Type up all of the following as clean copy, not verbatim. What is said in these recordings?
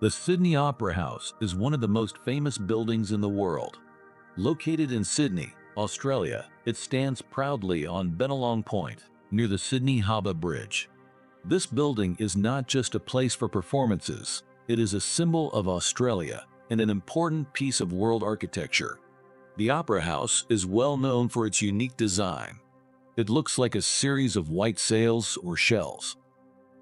The Sydney Opera House is one of the most famous buildings in the world. Located in Sydney, Australia, it stands proudly on Bennelong Point, near the Sydney Harbour Bridge. This building is not just a place for performances, it is a symbol of Australia and an important piece of world architecture. The Opera House is well known for its unique design. It looks like a series of white sails or shells.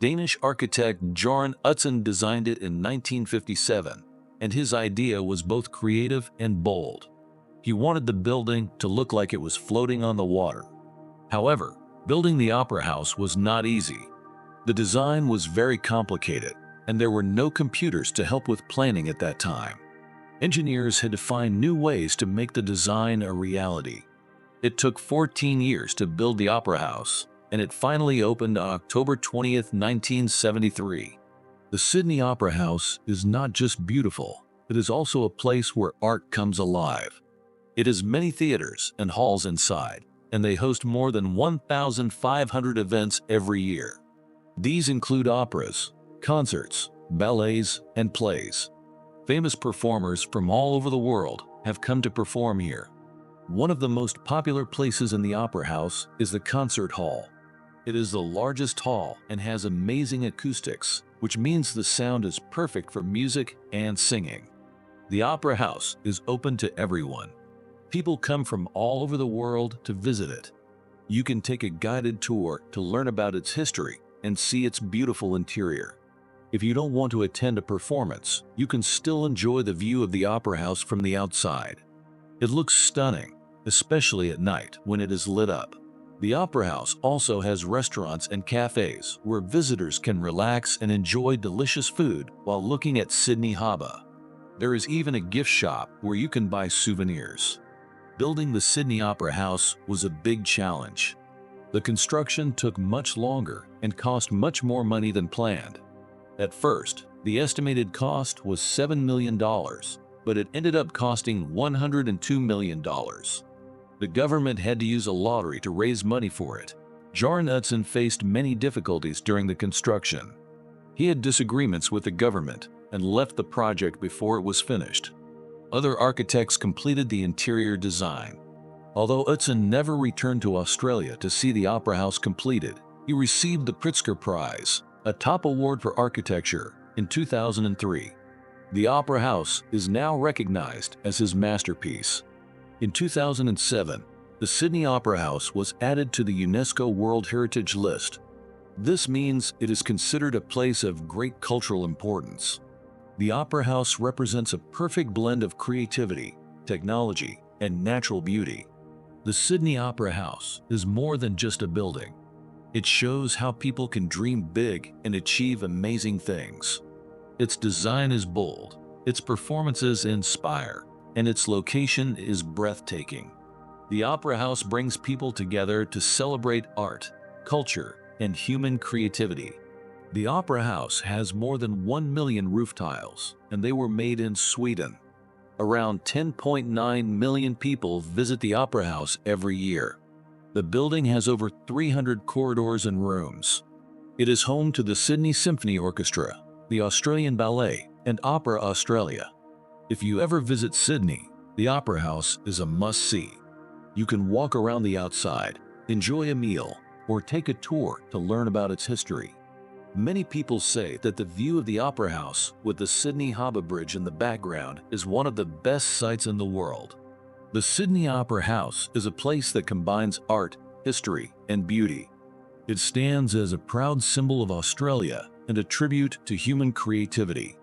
Danish architect Bjarne Utzon designed it in 1957, and his idea was both creative and bold. He wanted the building to look like it was floating on the water. However, building the Opera House was not easy. The design was very complicated, and there were no computers to help with planning at that time. Engineers had to find new ways to make the design a reality. It took 14 years to build the Opera House, and it finally opened on October 20, 1973. The Sydney Opera House is not just beautiful, it is also a place where art comes alive. It has many theaters and halls inside, and they host more than 1,500 events every year. These include operas, concerts, ballets, and plays. Famous performers from all over the world have come to perform here. One of the most popular places in the Opera House is the concert hall. It is the largest hall and has amazing acoustics, which means the sound is perfect for music and singing. The Opera House is open to everyone. People come from all over the world to visit it. You can take a guided tour to learn about its history and see its beautiful interior. If you don't want to attend a performance, you can still enjoy the view of the Opera House from the outside. It looks stunning, especially at night when it is lit up. The Opera House also has restaurants and cafes where visitors can relax and enjoy delicious food while looking at Sydney Harbour. There is even a gift shop where you can buy souvenirs. Building the Sydney Opera House was a big challenge. The construction took much longer and cost much more money than planned. At first, the estimated cost was $7 million, but it ended up costing $102 million. The government had to use a lottery to raise money for it. Bjarne Utzon faced many difficulties during the construction. He had disagreements with the government and left the project before it was finished. Other architects completed the interior design. Although Utzon never returned to Australia to see the Opera House completed, he received the Pritzker Prize, a top award for architecture, in 2003. The Opera House is now recognized as his masterpiece. In 2007, the Sydney Opera House was added to the UNESCO World Heritage List. This means it is considered a place of great cultural importance. The Opera House represents a perfect blend of creativity, technology, and natural beauty. The Sydney Opera House is more than just a building. It shows how people can dream big and achieve amazing things. Its design is bold, its performances inspire, and its location is breathtaking. The Opera House brings people together to celebrate art, culture, and human creativity. The Opera House has more than 1 million roof tiles, and they were made in Sweden. Around 10.9 million people visit the Opera House every year. The building has over 300 corridors and rooms. It is home to the Sydney Symphony Orchestra, the Australian Ballet, and Opera Australia. If you ever visit Sydney, the Opera House is a must-see. You can walk around the outside, enjoy a meal, or take a tour to learn about its history. Many people say that the view of the Opera House with the Sydney Harbour Bridge in the background is one of the best sights in the world. The Sydney Opera House is a place that combines art, history, and beauty. It stands as a proud symbol of Australia and a tribute to human creativity.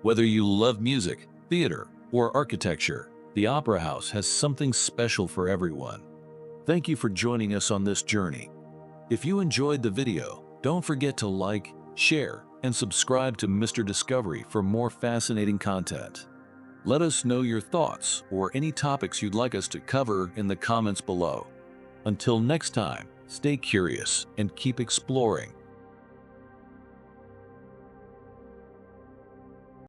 Whether you love music, theater, or architecture, the Opera House has something special for everyone. Thank you for joining us on this journey. If you enjoyed the video, don't forget to like, share, and subscribe to Mr. Discovery for more fascinating content. Let us know your thoughts or any topics you'd like us to cover in the comments below. Until next time, stay curious and keep exploring.